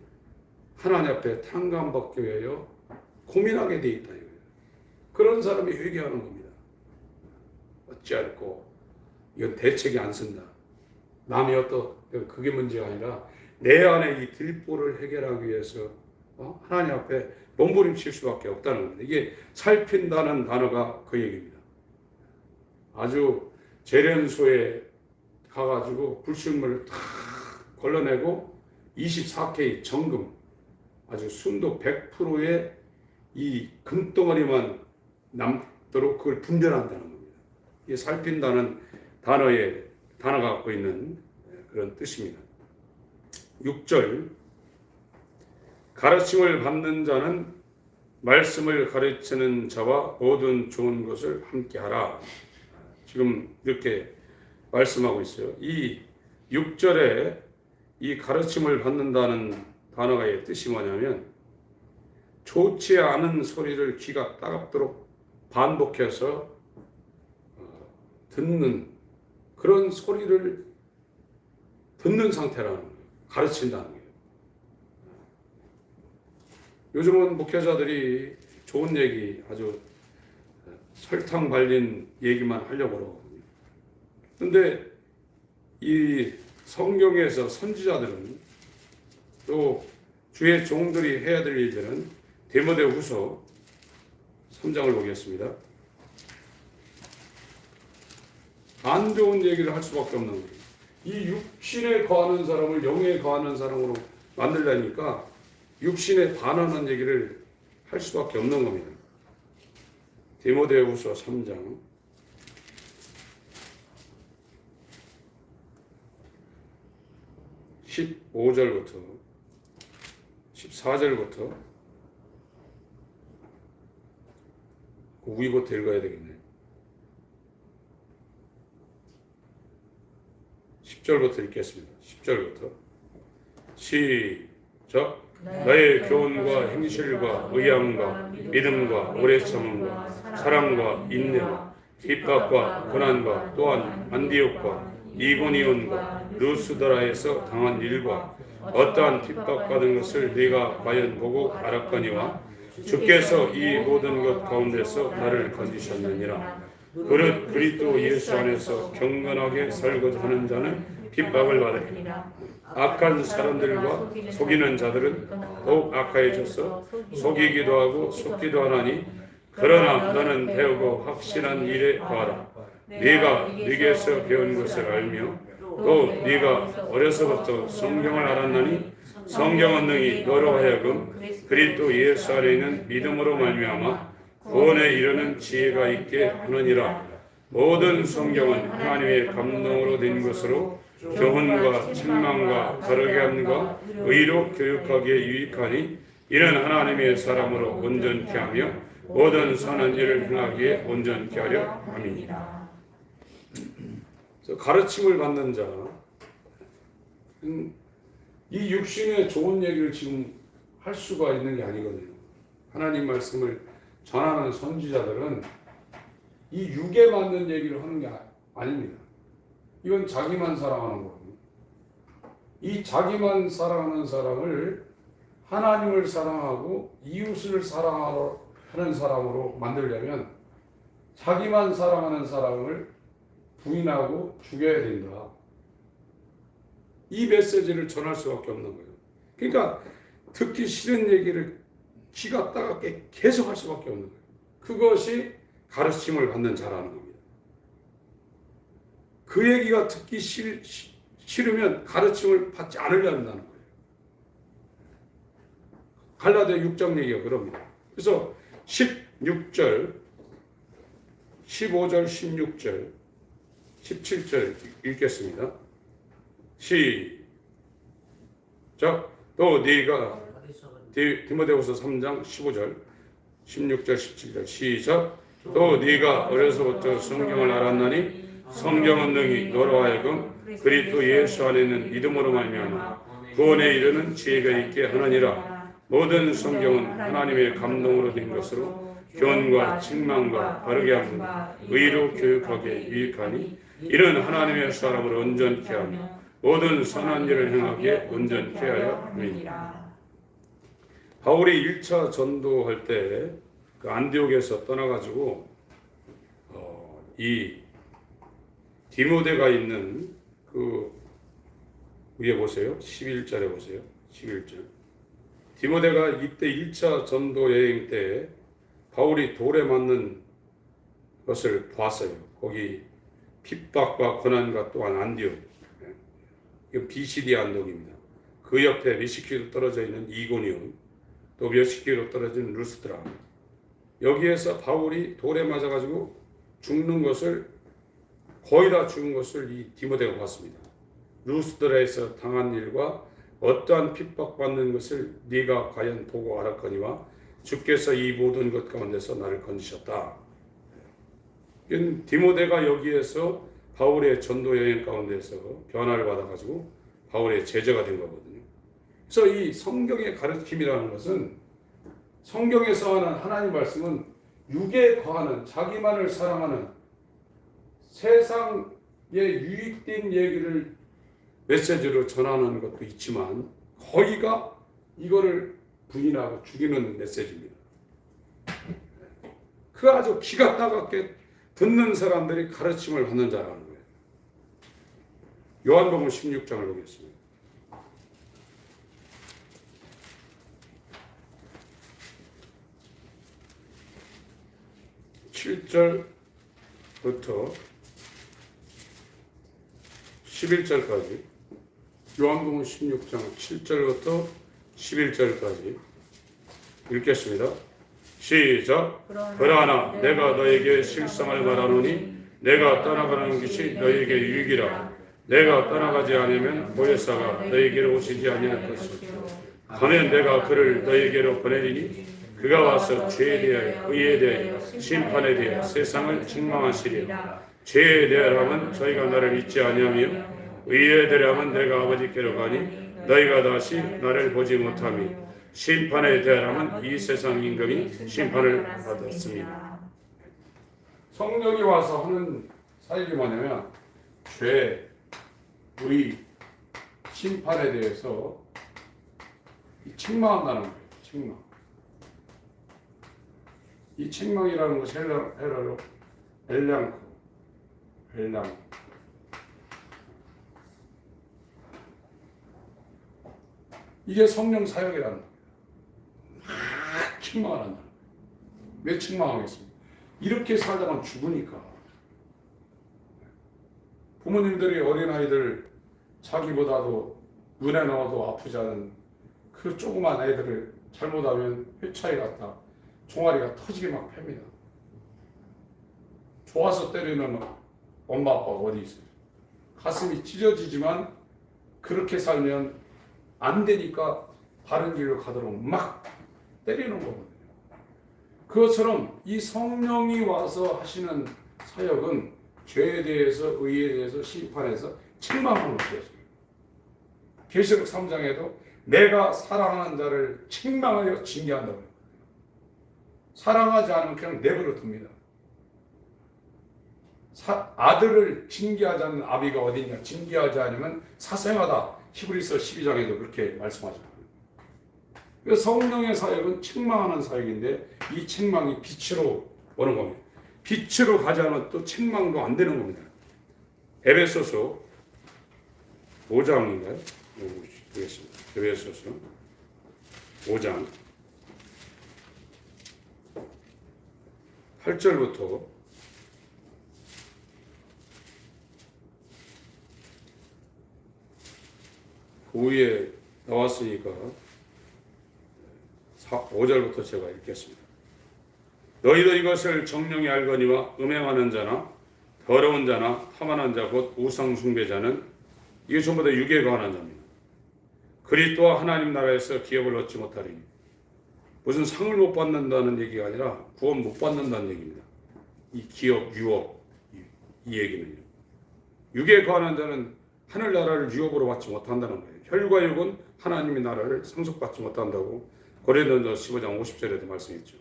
하나님 앞에 탕감받기 위하여 고민하게 돼 있다. 그런 사람이 회개하는 겁니다. 어찌할꼬 이건 대책이 안 쓴다. 남이 그게 문제가 아니라 내 안에 이 들보를 해결하기 위해서 하나님 앞에 몸부림칠 수밖에 없다는 겁니다. 이게 살핀다는 단어가 그 얘기입니다. 아주 재련소에 가가지고 불순물을 다 걸러내고 24K 정금 아주 순도 100%의 이 금덩어리만 남도록 그걸 분별한다는 겁니다. 이게 살핀다는 단어가 갖고 있는 그런 뜻입니다. 6절 가르침을 받는 자는 말씀을 가르치는 자와 모든 좋은 것을 함께하라. 지금 이렇게 말씀하고 있어요. 이 6절에 이 가르침을 받는다는 단어의 뜻이 뭐냐면 좋지 않은 소리를 귀가 따갑도록 반복해서 듣는 그런 소리를 듣는 상태라는 거예요. 가르친다는 거예요. 요즘은 목회자들이 좋은 얘기, 아주 설탕 발린 얘기만 하려고 그러거든요. 그런데 이 성경에서 선지자들은 또 주의 종들이 해야 될 일들은 디모데후서 3장을 보겠습니다. 안 좋은 얘기를 할 수밖에 없는 거예요. 이 육신에 거하는 사람을 영에 거하는 사람으로 만들려니까 육신에 반하는 얘기를 할 수밖에 없는 겁니다. 디모데후서 3장 15절부터 14절부터 그 위부터 읽어야 되겠네. 10절부터 읽겠습니다. 10절부터 시작. 나의 교훈과 행실과 의향과 믿음과 오래 참음과 사랑과 인내와 핍박과 고난과 또한 안디옥과 이고니온과 루스드라에서 당한 일과 어떠한 핍박받은 것을 네가 과연 보고 알았거니와 주께서 이 모든 것 가운데서 나를 건지셨느니라. 그릇 그리스도 예수 안에서 경건하게 살고자 하는 자는 핍박을 받으리라. 악한 사람들과 속이는 자들은 더욱 악하여져서 속이기도 하고 속기도 하나니 그러나 너는 배우고 확신한 일에 거하라. 네가 네게서 배운 것을 알며 또 네가 어려서부터 성경을 알았나니 성경은 능히 너로 하여금 그리스도 예수 안에 있는 믿음으로 말미암아 구원에 이르는 지혜가 있게 하느니라. 모든 성경은 하나님의 감동으로 된 것으로 교훈과 책망과 바르게 함과 의로 교육하기에 유익하니 이는 하나님의 사람으로 온전케 하며 모든 선한 일을 행하기에 온전케 하려 함이니라. 가르침을 받는 자, 이 육신의 좋은 얘기를 지금 할 수가 있는 게 아니거든요. 하나님 말씀을 전하는 선지자들은 이 육에 맞는 얘기를 하는 게 아닙니다. 이건 자기만 사랑하는 거거든요. 이 자기만 사랑하는 사람을 하나님을 사랑하고 이웃을 사랑하는 사람으로 만들려면 자기만 사랑하는 사람을 부인하고 죽여야 된다. 이 메시지를 전할 수밖에 없는 거예요. 그러니까 듣기 싫은 얘기를 기가 따갑게 계속 할 수밖에 없는 거예요. 그것이 가르침을 받는 자라는 겁니다. 그 얘기가 듣기 싫으면 가르침을 받지 않으려 한다는 거예요. 갈라디아 6장 얘기가 그럽니다. 그래서 16절, 15절, 16절, 17절 읽겠습니다. 시작. 또 네가 디모데후서 3장 15절, 16절, 17절 시작. 또 네가 어려서부터 성경을 알았나니 성경은 능히 너로 하여금 그리스도 예수 안에 있는 믿음으로 말미암아 구원에 이르는 지혜가 있게 하느니라. 모든 성경은 하나님의 감동으로 된 것으로 교훈과 책망과 바르게 함과 의로 교육하게 유익하니 이는 하나님의 사람을 온전케 하며 모든 선한 일을 행하게 온전케 하여 함이니라. 바울이 1차 전도할 때 그 안디옥에서 떠나가지고 이 디모데가 있는 그 위에 보세요. 11절에 보세요. 11절. 디모데가 이때 1차 전도 여행 때 바울이 돌에 맞는 것을 봤어요. 거기 핍박과 고난과 또한 안디옥. 이거 BCD 안독입니다. 그 옆에 몇십 킬로 떨어져 있는 이고니온, 또 몇십 킬로 떨어진 루스드라. 여기에서 바울이 돌에 맞아가지고 죽는 것을 거의 다 죽은 것을 이 디모데가 봤습니다. 루스드라에서 당한 일과 어떠한 핍박받는 것을 네가 과연 보고 알았거니와 주께서 이 모든 것 가운데서 나를 건지셨다. 디모데가 여기에서 바울의 전도 여행 가운데서 변화를 받아가지고 바울의 제자가 된 거거든요. 그래서 이 성경의 가르침이라는 것은 성경에서 하는 하나님 말씀은 육에 거하는 자기만을 사랑하는 세상에 유익된 얘기를 메시지로 전하는 것도 있지만 거의가 이거를 부인하고 죽이는 메시지입니다. 그 아주 기가 따갑게 듣는 사람들이 가르침을 받는 자라는 거예요. 요한복음 16장을 보겠습니다. 7절부터 11절까지 요한복음 16장 7절부터 11절까지 읽겠습니다. 시작. 그러나 내가 너에게 실상을 말하노니 내가 떠나가는 것이 너에게 유익이라. 내가 떠나가지 않으면 보혜사가 너에게로 오시지 아니할 것이요. 가면 내가 그를 너에게로 보내리니 그가 와서 죄에 대하여 의에 대하여 심판에 대하여 세상을 책망하시리라. 죄에 대하여는 저희가 나를 믿지 아니하며 의에 대하여는 내가 아버지께로 가니 너희가 다시 나를 보지 못하며 심판에 대하여는 이 세상 임금이 심판을 받았습니다. 성령이 와서 하는 사역이 뭐냐면 죄, 의, 심판에 대해서 책망한다는 거예요. 책망. 이 책망이라는 것이 헬라로 엘량코. 이게 성령 사역이라는 거예요. 막 책망을 한다는 거예요. 왜 책망하겠습니까? 이렇게 살다가 죽으니까. 부모님들이 어린아이들 자기보다도 눈에 넣어도 아프지 않은 그 조그만 애들을 잘못하면 회차에 갔다 종아리가 터지게 막 팹니다. 좋아서 때리는 엄마 아빠가 어디 있어요? 가슴이 찢어지지만 그렇게 살면 안 되니까 바른 길로 가도록 막 때리는 거거든요. 그것처럼 이 성령이 와서 하시는 사역은 죄에 대해서 의에 대해서 심판해서 책망하는 것이었어요. 계시록 3장에도 내가 사랑하는 자를 책망하여 징계한다고 해요. 사랑하지 않으면 그냥 내버려 둡니다. 아들을 징계하지 않는 아비가 어디 있냐? 징계하지 않으면 사생하다. 히브리서 12장에도 그렇게 말씀하죠. 그래서 성령의 사역은 책망하는 사역인데 이 책망이 빛으로 오는 겁니다. 빛으로 가지 않으면 또 책망도 안 되는 겁니다. 에베소서 5장인가요? 보겠습니다. 에베소서 5장 8절부터 9위에 나왔으니까 5절부터 제가 읽겠습니다. 너희도 이것을 정령이 알거니와 음행하는 자나 더러운 자나 탐하는 자 곧 우상 숭배자는 이게 전부 다 육에 관한 자입니다. 그리스도와 하나님 나라에서 기업을 얻지 못하리니 무슨 상을 못 받는다는 얘기가 아니라 구원 못 받는다는 얘기입니다. 이 기업, 유업 이 얘기는요. 육에 관한 자는 하늘나라를 유업으로 받지 못한다는 거예요. 혈과 육은 하나님의 나라를 상속받지 못한다고 고린도전서 15장 50절에도 말씀했죠.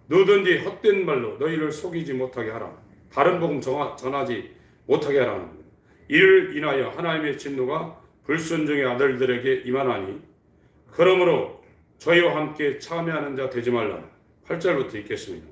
누구든지 헛된 말로 너희를 속이지 못하게 하라. 다른 복음 전하지 못하게 하라는 겁니다. 이를 인하여 하나님의 진노가 불순종의 아들들에게 임하나니 그러므로 저희와 함께 참여하는 자 되지 말라. 8절부터 읽겠습니다.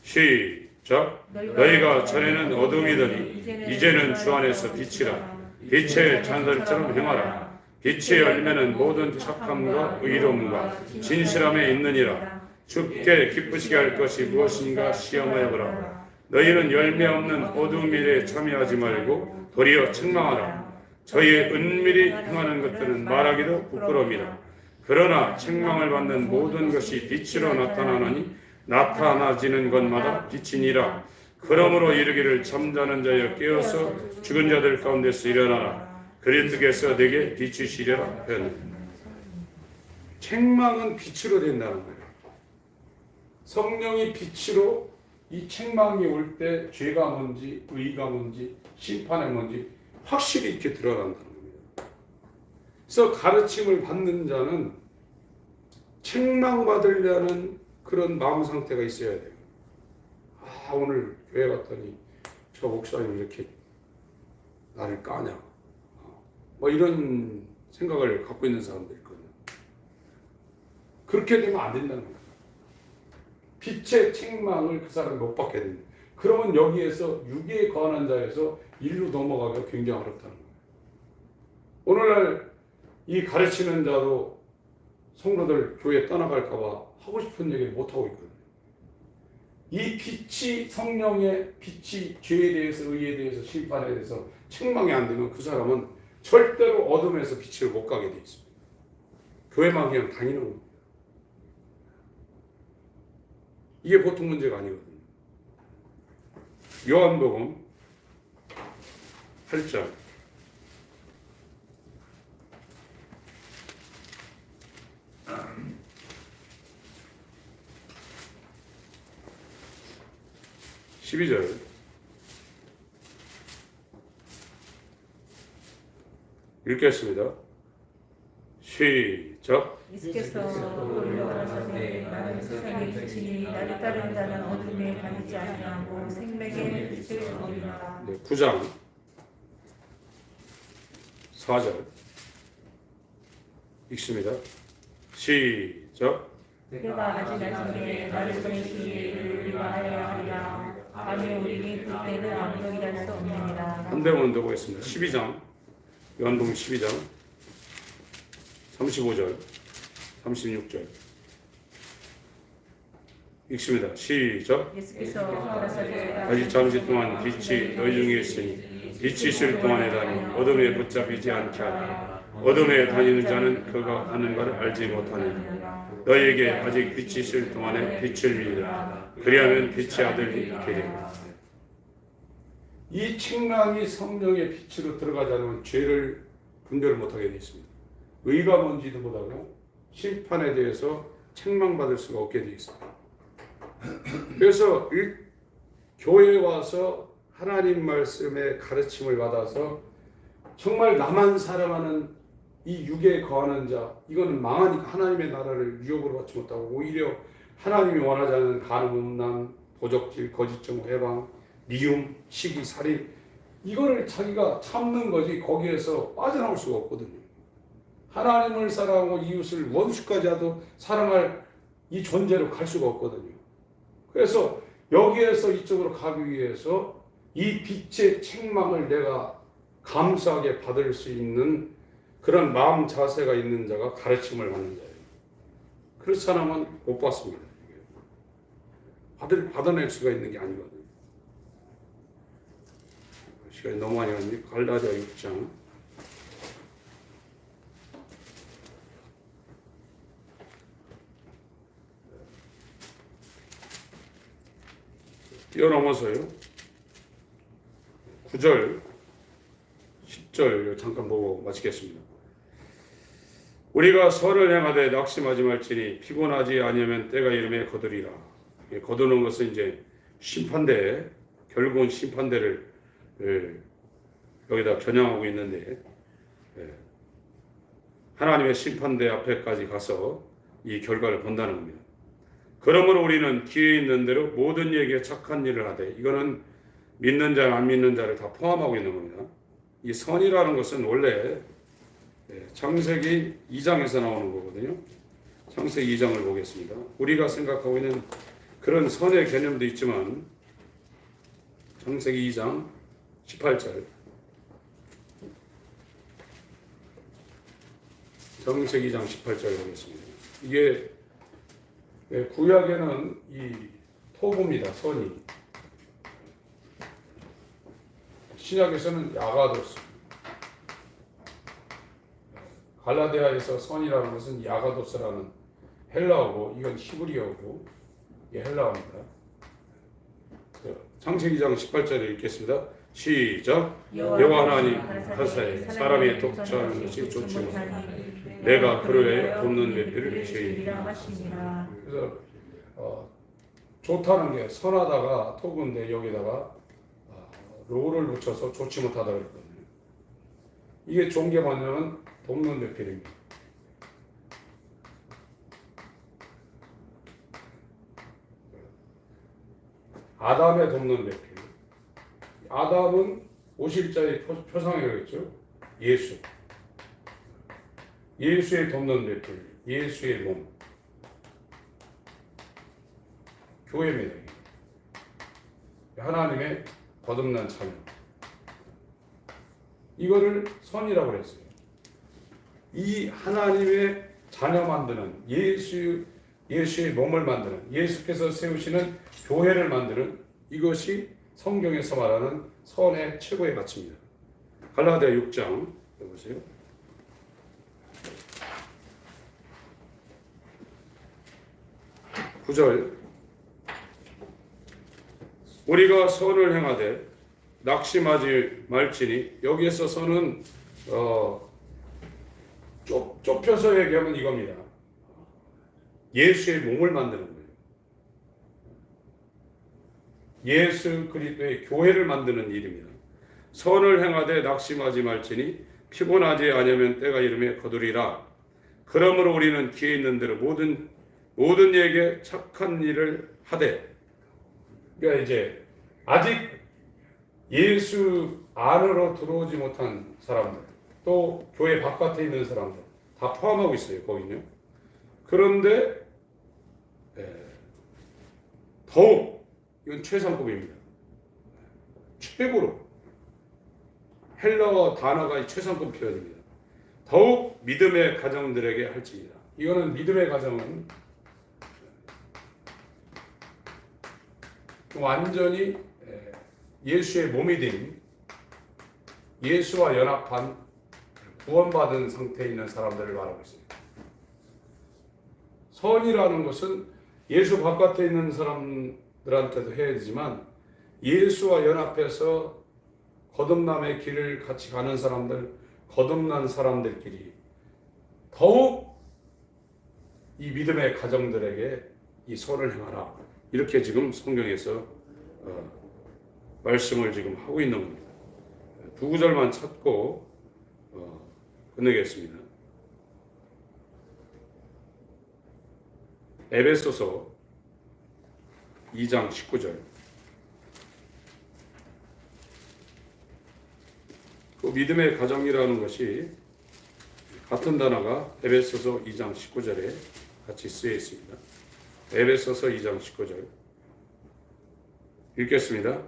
시작. 너희가 전에는 어둠이더니 이제는 주 안에서 빛이라. 빛의 잔들처럼 행하라. 빛이 열매는 모든 착함과 의로움과 진실함에 있느니라. 주께 기쁘시게 할 것이 무엇인가 시험하여 보라. 너희는 열매 없는 어두운 일에 참여하지 말고 도리어 책망하라. 저희의 은밀히 행하는 것들은 말하기도 부끄러움이라. 그러나 책망을 받는 모든 것이 빛으로 나타나나니 나타나지는 것마다 빛이니라. 그러므로 이르기를 잠자는 자여 깨어서 죽은 자들 가운데서 일어나라. 그리스도께서 내게 비추시리라 하였느니라. 책망은 빛으로 된다는 거예요. 성령이 빛으로 이 책망이 올 때 죄가 뭔지 의가 뭔지 심판이 뭔지 확실히 이렇게 드러난다는 겁니다. 그래서 가르침을 받는 자는 책망받으려는 그런 마음 상태가 있어야 돼요. 아, 오늘 교회 갔더니 저 목사님 이렇게 나를 까냐, 뭐 이런 생각을 갖고 있는 사람들이 있거든요. 그렇게 되면 안 된다는 거예요. 빛의 책망을 그 사람이 못 받게 됩니다. 그러면 여기에서 육에 거하는 자에서 일로 넘어가기가 굉장히 어렵다는 거예요. 오늘날 이 가르치는 자도 성도들 교회 떠나갈까 봐 하고 싶은 얘기를 못 하고 있거든요. 이 빛이 성령의 빛이 죄에 대해서 의에 대해서 심판에 대해서 책망이 안 되면 그 사람은 절대로 어둠에서 빛을 못 가게 돼 있습니다. 교회만 그냥 다니는 겁니다. 이게 보통 문제가 아니거든요. 요한복음 8장 12절 읽겠습니다. 시작. 예수께서 우리로 가라사대 나는 세상의 빛이니 나를 따르는 자는 어둠에 다니지 아니하고 생명의 빛을 얻으리라. 9장 4절 읽습니다. 시작. 때가 아직 나중에 나를 보내시기를 위하여 하리라. 아니 우리는 그때는 아무도 일할 수 없느니라. 한대문 더 보겠습니다. 12장 요한복음 12장 35절 36절 읽습니다. 시작. 예수께서 가라사대 아직 잠시 동안 빛이 너희 중에 있으니 빛이 있을 동안에 다니 어둠에 붙잡히지 않게 하라. 어둠에 다니는 자는 그가 하는 바를 알지 못하니 너희에게 아직 빛이 있을 동안에 빛을 비리라. 그리하면 빛의 아들이 되리라. 이 책망이 성령의 빛으로 들어가지 않으면 죄를 분별을 못하게 되어 있습니다. 의가 뭔지도 못하고 심판에 대해서 책망받을 수가 없게 되어 있습니다. 그래서 교회에 와서 하나님 말씀의 가르침을 받아서 정말 나만 사랑하는 이 육에 거하는 자, 이거는 망하니까 하나님의 나라를 유업으로 받지 못하고 오히려 하나님이 원하지 않는 간음, 음란, 도적질, 거짓 정보, 해방, 미움, 시기, 살인 이거를 자기가 참는 거지 거기에서 빠져나올 수가 없거든요. 하나님을 사랑하고 이웃을 원수까지 하도 사랑할 이 존재로 갈 수가 없거든요. 그래서 여기에서 이쪽으로 가기 위해서 이 빛의 책망을 내가 감사하게 받을 수 있는 그런 마음 자세가 있는 자가 가르침을 받는 자예요. 그렇지 않으면 못 받습니다. 받아낼 수가 있는 게 아니거든요. 시간이 너무 많이 갔는데 갈라디아 6장 뛰어넘어서요 9절 10절 잠깐 보고 마치겠습니다. 우리가 선을 행하되 낙심하지 말지니 피곤하지 아니하면 때가 이름에 거두리라. 거두는 것은 이제 심판대, 결국은 심판대를 여기다 겨냥하고 있는데 하나님의 심판대 앞에까지 가서 이 결과를 본다는 겁니다. 그러므로 우리는 기회 있는 대로 모든 이에게 착한 일을 하되, 이거는 믿는 자, 안 믿는 자를 다 포함하고 있는 겁니다. 이 선이라는 것은 원래 창세기 2장에서 나오는 거거든요. 창세기 2장을 보겠습니다. 우리가 생각하고 있는 그런 선의 개념도 있지만 창세기 2장 18절 창세기 2장 18절 보겠습니다. 이게 구약에는 이 토부입니다. 선이. 신약에서는 야가도스. 갈라디아에서 선이라는 것은 야가도스라는 헬라어고, 이건 히브리어고, 이게 헬라어입니다. 창세기 2장 18절을 읽겠습니다. 시작. 여호와 하나님 하사에 사람의 독처하는 것이 좋지 못하니 내가 그를 위해 돕는 몇 죄이니라. 그래서 좋다는 게 선하다가 토구인데 여기다가 로를 붙여서 좋지 못하다 그랬거든요. 이게 종교 반영은 돕는 배필입니다. 아담의 돕는 배필. 아담은 오실자의 표상이라고 했죠. 예수. 예수의 돕는 배필. 예수의 몸. 교회입니다. 하나님의 거듭난 자녀. 이거를 선이라고 그랬어요. 이 하나님의 자녀 만드는 예수의 몸을 만드는, 예수께서 세우시는 교회를 만드는, 이것이 성경에서 말하는 선의 최고의 가치입니다. 갈라디아 6장 보세요. (9절) 우리가 선을 행하되 낙심하지 말지니, 여기에서 선은 좁혀서 얘기하면 이겁니다. 예수의 몸을 만드는 거예요. 예수 그리스도의 교회를 만드는 일입니다. 선을 행하되 낙심하지 말지니 피곤하지 아니하면 때가 이름에 거두리라. 그러므로 우리는 기회 있는 대로 모든 이에게 착한 일을 하되, 그러니까 이제 아직 예수 안으로 들어오지 못한 사람들, 또 교회 바깥에 있는 사람들 다 포함하고 있어요. 거기는요. 그런데 더욱 이건 최상급입니다. 최고로 헬라어 단어가 최상급 표현입니다. 더욱 믿음의 가정들에게 할지니라. 이거는 믿음의 가정은 완전히 예수의 몸이 된, 예수와 연합한 구원받은 상태에 있는 사람들을 말하고 있습니다. 선이라는 것은 예수 바깥에 있는 사람들한테도 해야 되지만, 예수와 연합해서 거듭남의 길을 같이 가는 사람들, 거듭난 사람들끼리 더욱 이 믿음의 가정들에게 이 선을 행하라. 이렇게 지금 성경에서 말씀을 지금 하고 있는 겁니다. 두 구절만 찾고 끝내겠습니다. 에베소서 2장 19절. 그 믿음의 가정이라는 것이 같은 단어가 에베소서 2장 19절에 같이 쓰여 있습니다. 에베소서 2장 19절 읽겠습니다.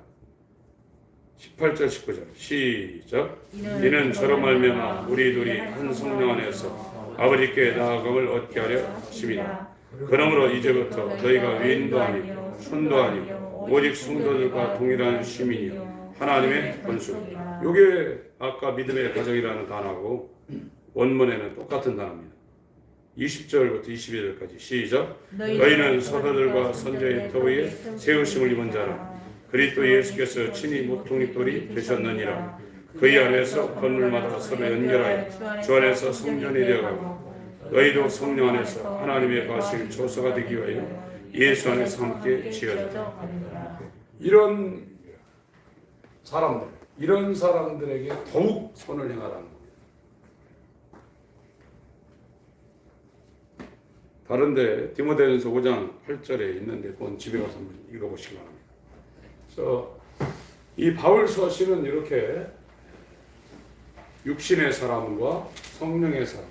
18절 19절 시작. 이는 저로 말미암아 우리 둘이 한 성령 안에서 아버지께 나아감을 얻게 하려 하심이라. 그러므로 이제부터 너희가 외인도 아니고 손도 아니고 오직 성도들과 동일한 시민이요 하나님의 권수. 이게 아까 믿음의 가정이라는 단어하고 원문에는 똑같은 단어입니다. 20절부터 22절까지 시작. 너희는 서도들과 선지자의 터위에 세우심을 입은 자라. 그리스도 예수께서 친히 모퉁이돌이 되셨느니라. 그의 안에서 건물마다 서로 연결하여 주 안에서 성전이 되어가고 너희도 성령 안에서 하나님의 거하실 조서가 되기 위하여 예수 안에서 함께 지어져. 이런 사람들에게 더욱 선을 행하라는 겁니다. 다른데 디모데전서 5장 8절에 있는데 그건 집에 가서 한번 읽어보시기 바랍니다. 그래서 이 바울 서신은 이렇게 육신의 사람과 성령의 사람,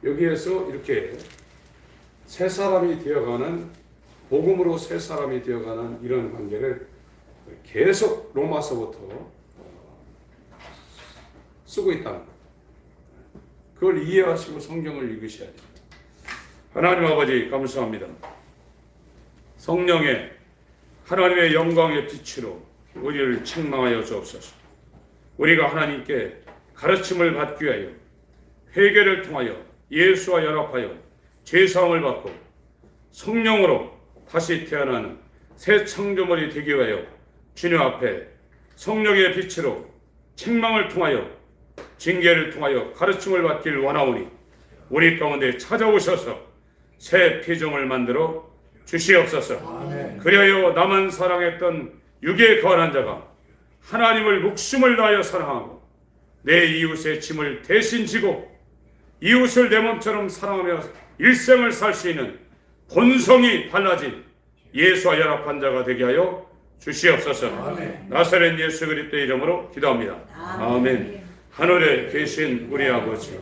여기에서 이렇게 새 사람이 되어가는, 복음으로 새 사람이 되어가는 이런 관계를 계속 로마서부터 쓰고 있다는 거예요. 그걸 이해하시고 성경을 읽으셔야 됩니다. 하나님 아버지 감사합니다. 성령의 하나님의 영광의 빛으로 우리를 책망하여 주옵소서. 우리가 하나님께 가르침을 받기 위하여 회개를 통하여 예수와 연합하여 죄사함을 받고 성령으로 다시 태어나는 새 창조물이 되기 위하여 주님 앞에 성령의 빛으로 책망을 통하여 징계를 통하여 가르침을 받기를 원하오니 우리 가운데 찾아오셔서 새 피조물 만들어 주시옵소서. 아멘. 그리하여 나만 사랑했던 육에 거한한 자가 하나님을 목숨을 다하여 사랑하고 내 이웃의 짐을 대신 지고 이웃을 내 몸처럼 사랑하며 일생을 살 수 있는 본성이 달라진 예수와 연합한 자가 되게 하여 주시옵소서. 아멘. 나사렛 예수 그리스도의 이름으로 기도합니다. 아멘. 하늘에 계신 우리 아버지